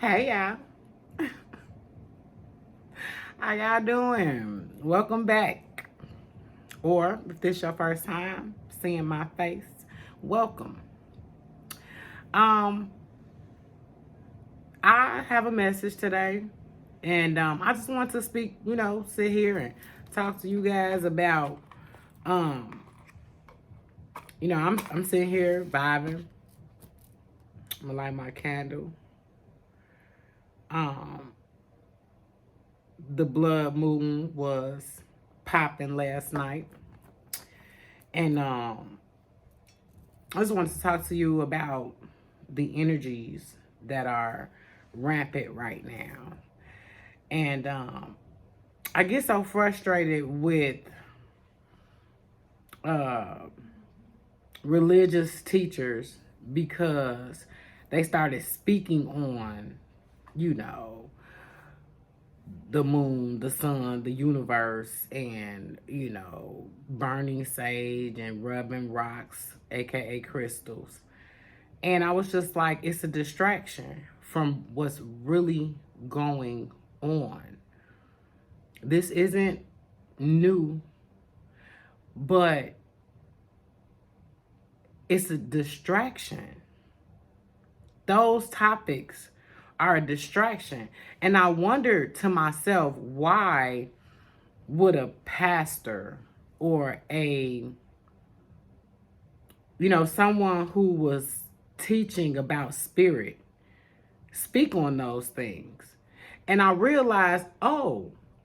Hey y'all, how y'all doing? Welcome back. Or if this your first time seeing my face, welcome. Um, I have a message today, and I just want to speak. Sit here and talk to you guys about. Um, I'm sitting here vibing. I'm gonna light my candle. Um, the blood moon was popping last night, and I just wanted to talk to you about the energies that are rampant right now. And I get so frustrated with uh, religious teachers because they started speaking on, you know, the moon, the sun, the universe, and, burning sage and rubbing rocks, aka crystals. And I was just like, it's a distraction from what's really going on. This isn't new, but it's a distraction. Those topics are a distraction. And I wondered to myself, why would a pastor or someone who was teaching about spirit speak on those things? And I realized,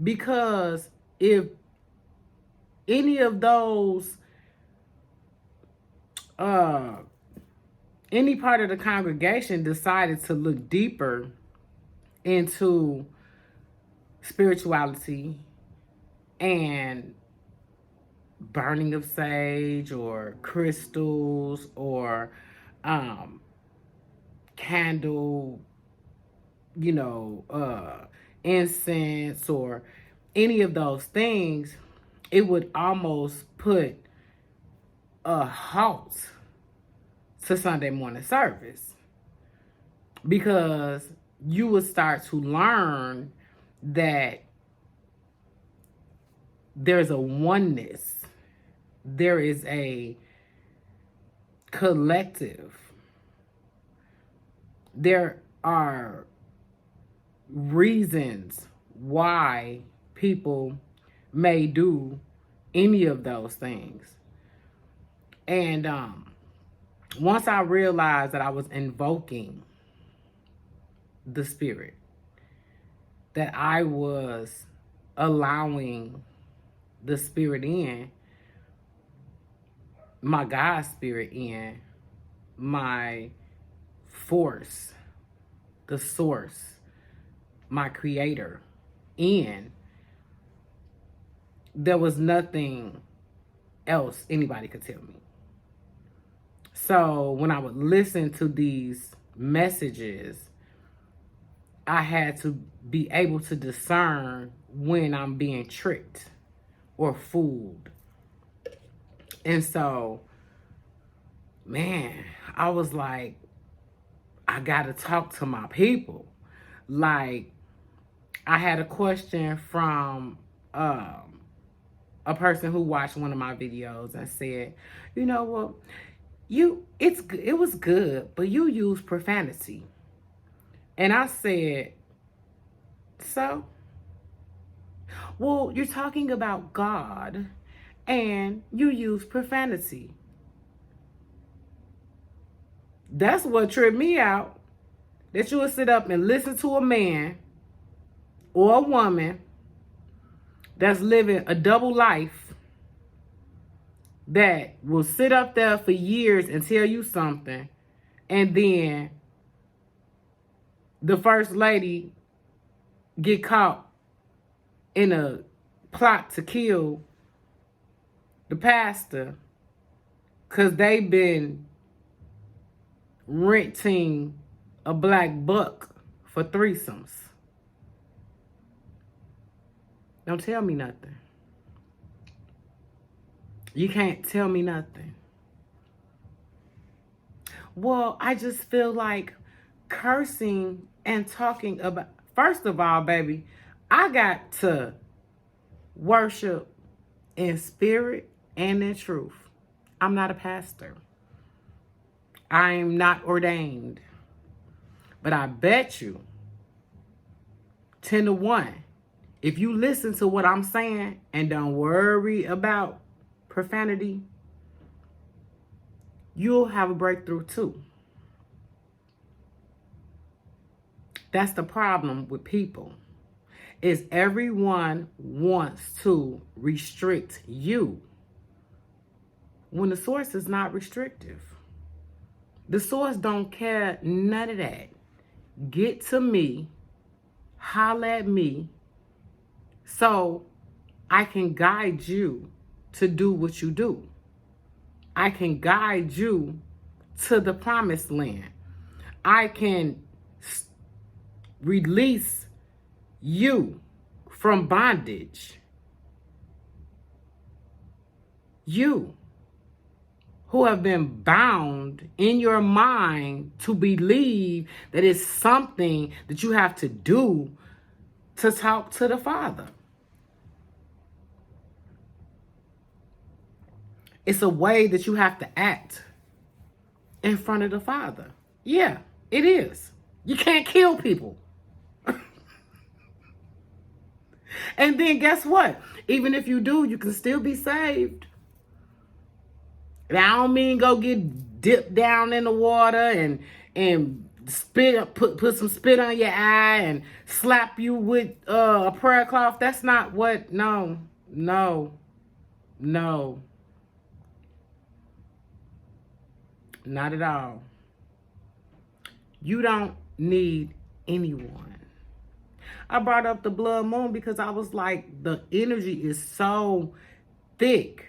because if any of those, uh, any part of the congregation decided to look deeper into spirituality and burning of sage or crystals or candle, you know, uh, incense or any of those things, it would almost put a halt to Sunday morning service, because you would start to learn that there's a oneness, there is a collective, there are reasons why people may do any of those things. And once I realized that I was invoking the spirit, that I was allowing the spirit in, my God spirit in, my force, the source, my creator in, there was nothing else anybody could tell me. So when I would listen to these messages, I had to be able to discern when I'm being tricked or fooled. And so, man, I was like, I gotta talk to my people. Like, I had a question from a person who watched one of my videos and said, you know what, it was good, but you use profanity. And I said, so? Well, you're talking about God and you use profanity. That's what tripped me out. That you would sit up and listen to a man or a woman that's living a double life, that will sit up there for years and tell you something, and then the first lady get caught in a plot to kill the pastor because they've been renting a black buck for threesomes. Don't tell me nothing. You can't tell me nothing. Well, I just feel like cursing and talking about, first of all, baby, I got to worship in spirit and in truth. I'm not a pastor. I'm not ordained. But I bet you 10 to 1, if you listen to what I'm saying and don't worry about profanity, you'll have a breakthrough too. That's the problem with people, is everyone wants to restrict you when the source is not restrictive. The source don't care none of that. Get to me, holler at me, so I can guide you to do what you do. I can guide you to the promised land. I can release you from bondage. You who have been bound in your mind to believe that it's something that you have to do to talk to the Father. It's a way that you have to act in front of the Father. Yeah, it is. You can't kill people. And then guess what? Even if you do, you can still be saved. And I don't mean go get dipped down in the water and spit, put some spit on your eye and slap you with a prayer cloth. That's not what. No. Not at all. You don't need anyone. I brought up the blood moon because I was like, the energy is so thick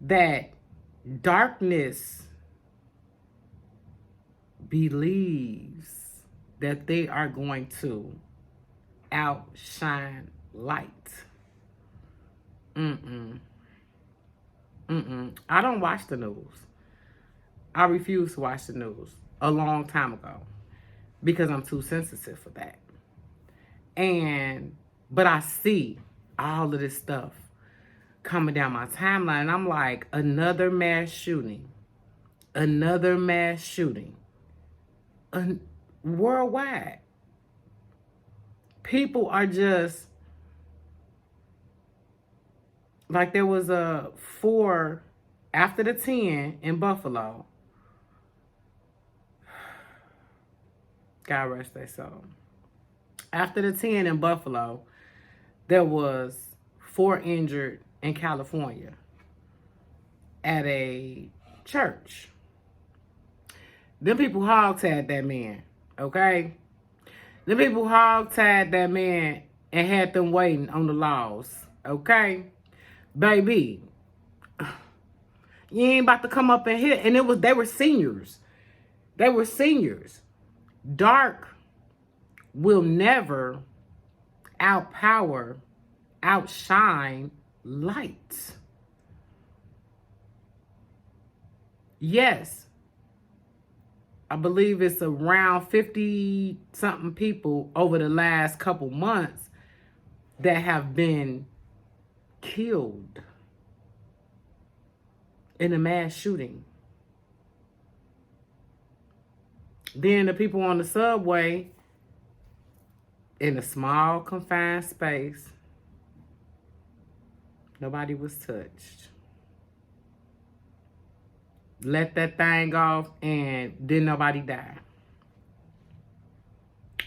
that darkness believes that they are going to outshine light. I don't watch the news. I refuse to watch the news a long time ago because I'm too sensitive for that. But I see all of this stuff coming down my timeline, and I'm like, another mass shooting, worldwide. People are just like, there was a 4 after the 10 in Buffalo. God rest their soul. After the 10 in Buffalo, there was 4 injured in California at a church. Them people hogtied that man, okay? Them people hogtied that man and had them waiting on the laws, okay? Baby, you ain't about to come up in here. And they were seniors. Dark will never outshine light. Yes, I believe it's around 50 something people over the last couple months that have been killed in a mass shooting. Then the people on the subway in a small confined space, nobody was touched. Let that thing off and didn't nobody die.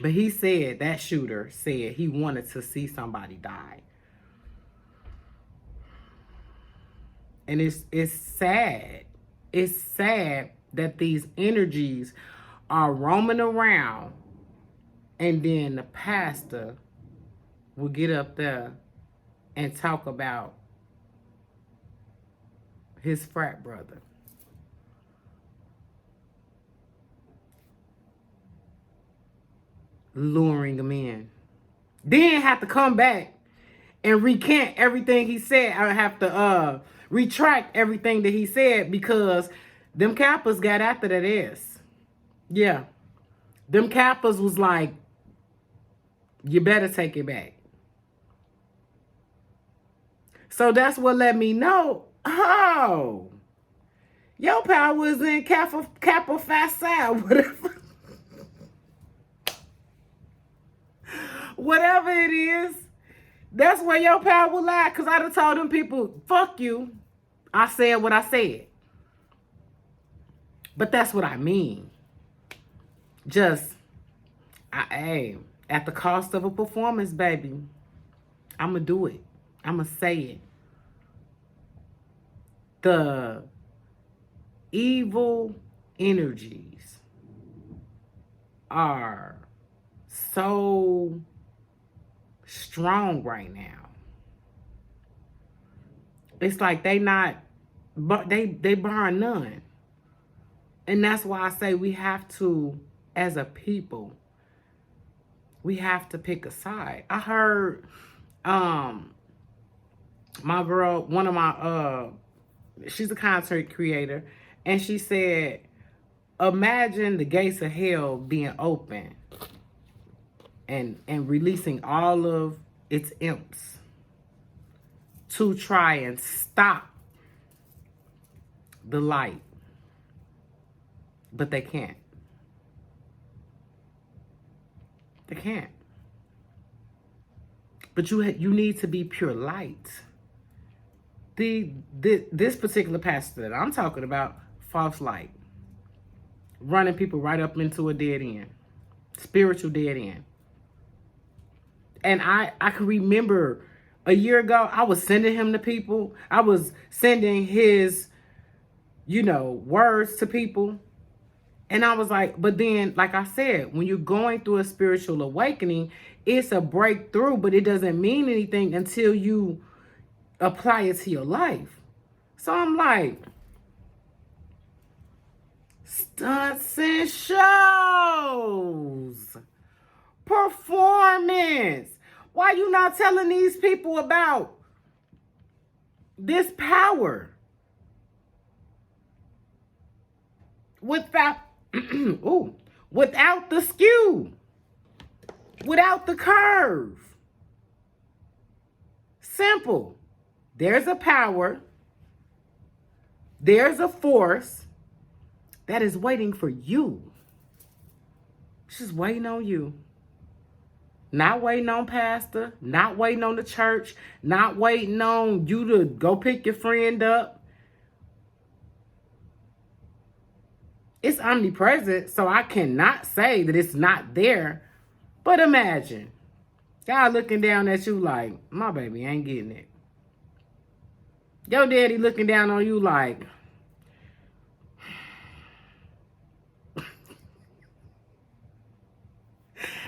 But he said, that shooter said he wanted to see somebody die. And it's sad. It's sad that these energies are roaming around, and then the pastor will get up there and talk about his frat brother. Luring him in. Then have to come back and recant everything he said. I have to retract everything that he said because them Kappas got after that ass. Yeah. Them Kappas was like, you better take it back. So that's what let me know, oh, your power is in Kappa Phi Psi, whatever. Whatever it is, that's where your power will lie. Because I done told them people, fuck you. I said what I said. But that's what I mean. Just, hey, at the cost of a performance, baby, I'm going to do it. I'm going to say it. The evil energies are so strong right now. It's like they not, but they bar none. And that's why I say we have to, as a people, we have to pick a side. I heard my girl, one of my she's a content creator, and she said, imagine the gates of hell being open and releasing all of its imps to try and stop the light. But they can't. They can't. But you need to be pure light. This particular pastor that I'm talking about, false light. Running people right up into a dead end. Spiritual dead end. And I can remember a year ago, I was sending him to people. I was sending his, words to people. And I was like, but then, like I said, when you're going through a spiritual awakening, it's a breakthrough, but it doesn't mean anything until you apply it to your life. So I'm like, stunts and shows, performance. Why you not telling these people about this power? Without without the skew, without the curve. Simple. There's a power, there's a force that is waiting for you. She's waiting on you. Not waiting on pastor, not waiting on the church, not waiting on you to go pick your friend up. It's omnipresent, so I cannot say that it's not there. But imagine, God looking down at you like, my baby ain't getting it. Your daddy looking down on you like,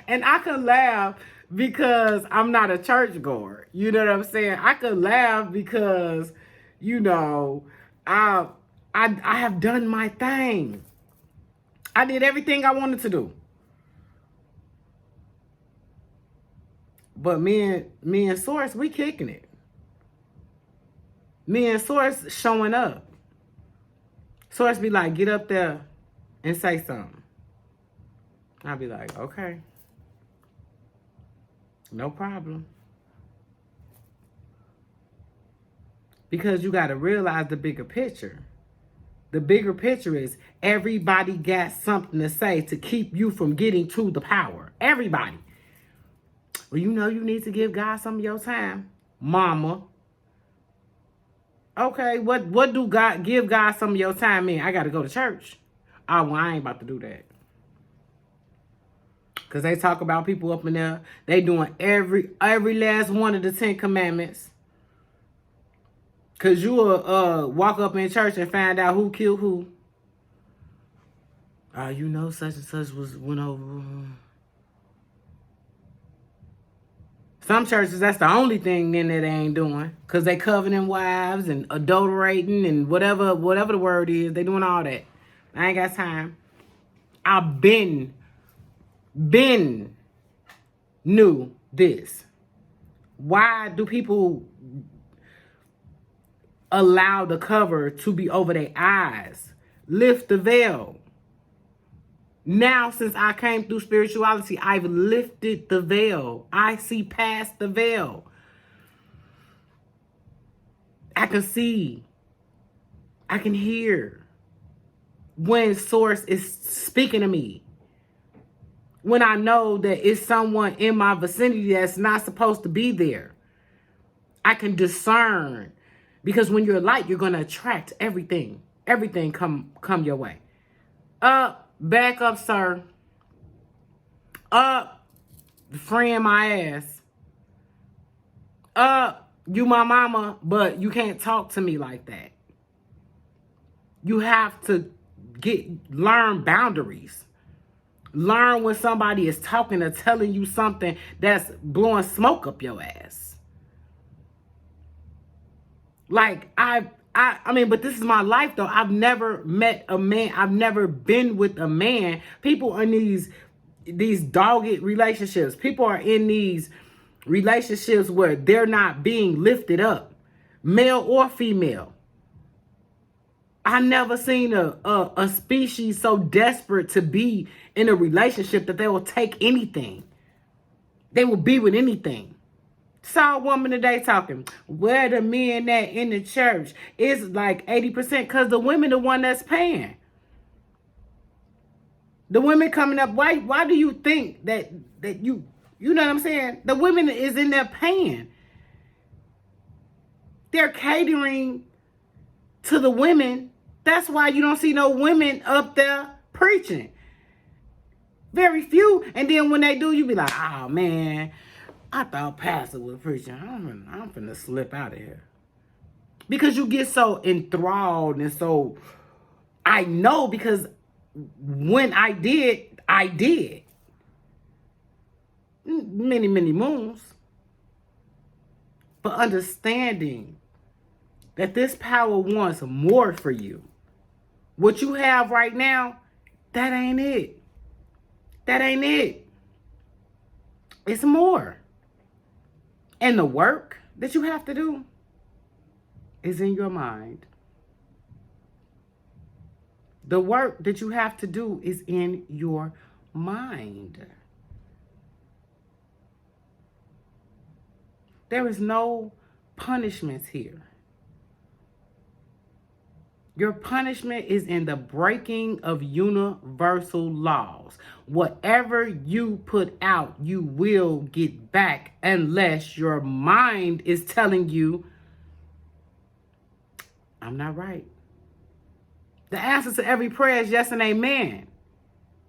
and I can laugh because I'm not a churchgoer. You know what I'm saying? I could laugh because, I have done my thing. I did everything I wanted to do. But me and Source, we kicking it. Me and Source showing up. Source be like, get up there and say something. I'll be like, okay. No problem. Because you got to realize the bigger picture. The bigger picture is everybody got something to say to keep you from getting to the power. Everybody. Well, you need to give God some of your time, mama. Okay, what do God give God some of your time in? I got to go to church. Oh, well, I ain't about to do that. Because they talk about people up in there. They doing every last one of the 10 commandments. Because you will walk up in church and find out who killed who. Such and such went over. Some churches, that's the only thing then that they ain't doing. Because they covenant wives and adulterating and whatever the word is. They doing all that. I ain't got time. I've been knew this. Why do people allow the cover to be over their eyes? Lift the veil. Now, since I came through spirituality, I've lifted the veil. I see past the veil. I can see. I can hear when source is speaking to me. When I know that it's someone in my vicinity that's not supposed to be there. I can discern. Because when you're light, you're going to attract everything. Everything come your way. Up, back up, sir. Up, friend my ass. Up, you my mama, but you can't talk to me like that. You have to learn boundaries. Learn when somebody is talking or telling you something that's blowing smoke up your ass. Like, I mean, but this is my life, though. I've never met a man. I've never been with a man. People are in these dogged relationships. People are in these relationships where they're not being lifted up, male or female. I never seen a species so desperate to be in a relationship that they will take anything. They will be with anything. Saw a woman today talking, where the men at in the church? It's like 80% because the women the one that's paying. The women coming up, why do you think that you know what I'm saying? The women is in there paying. They're catering to the women. That's why you don't see no women up there preaching. Very few. And then when they do, you be like, oh man, I thought pastor was preaching. I'm finna slip out of here. Because you get so enthralled and so, I know because when I did. Many, many moons. But understanding that this power wants more for you. What you have right now, that ain't it. That ain't it. It's more. And the work that you have to do is in your mind. The work that you have to do is in your mind. There is no punishments here. Your punishment is in the breaking of universal laws. Whatever you put out, you will get back unless your mind is telling you, I'm not right. The answer to every prayer is yes and amen.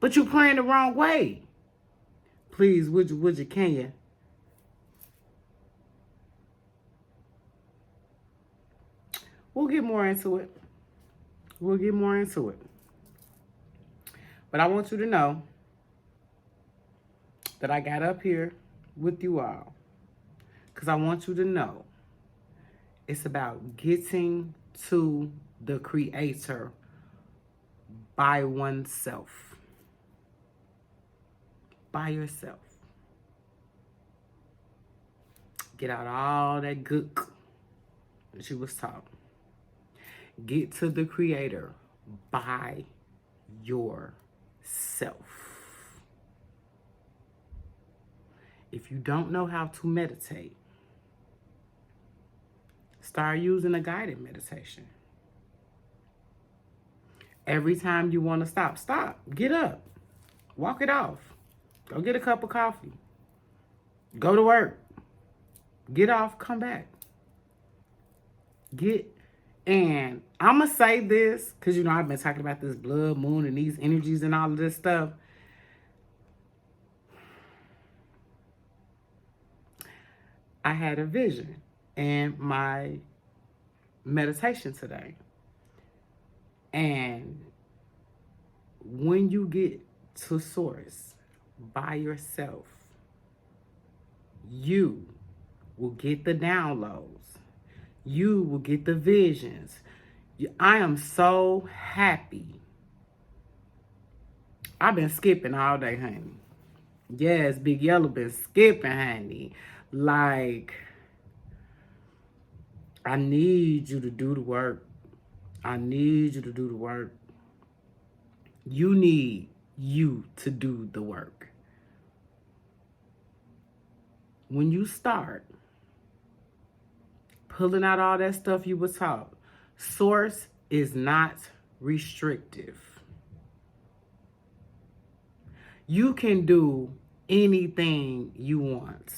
But you're praying the wrong way. Please, would you, can you? We'll get more into it. We'll get more into it. But I want you to know that I got up here with you all because I want you to know it's about getting to the Creator by oneself. By yourself. Get out all that gook that you was taught. Get to the Creator by yourself. If you don't know how to meditate, start using a guided meditation. Every time you want to stop. Get up. Walk it off. Go get a cup of coffee. Go to work. Get off, come back. And I'm going to say this, because, I've been talking about this blood moon and these energies and all of this stuff. I had a vision in my meditation today. And when you get to source by yourself, you will get the downloads. You will get the visions. I am so happy. I've been skipping all day, honey. Yes, Big Yellow been skipping, honey. Like, I need you to do the work. I need you to do the work. You need you to do the work. When you start pulling out all that stuff you was taught, source is not restrictive. You can do anything you want.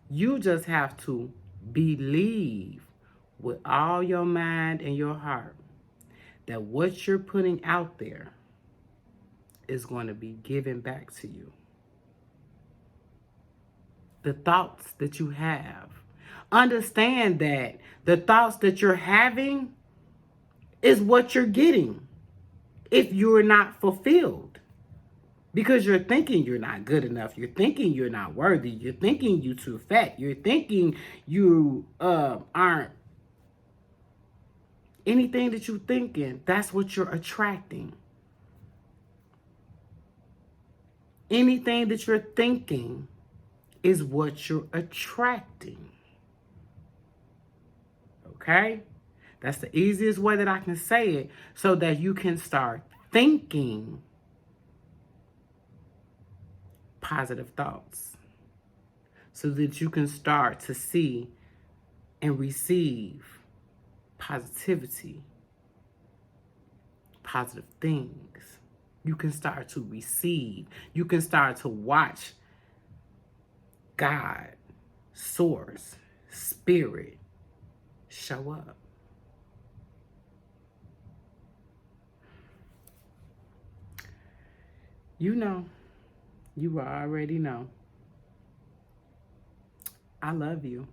You just have to believe with all your mind and your heart that what you're putting out there is going to be given back to you. The thoughts that you have. Understand that the thoughts that you're having is what you're getting if you're not fulfilled. Because you're thinking you're not good enough. You're thinking you're not worthy. You're thinking you're too fat. You're thinking you aren't. Anything that you're thinking, that's what you're attracting. Anything that you're thinking is what you're attracting. Okay? That's the easiest way that I can say it, so that you can start thinking positive thoughts, so that you can start to see and receive positivity, positive things. You can start to receive. You can start to watch God, source, spirit show up. You know, you already know. I love you.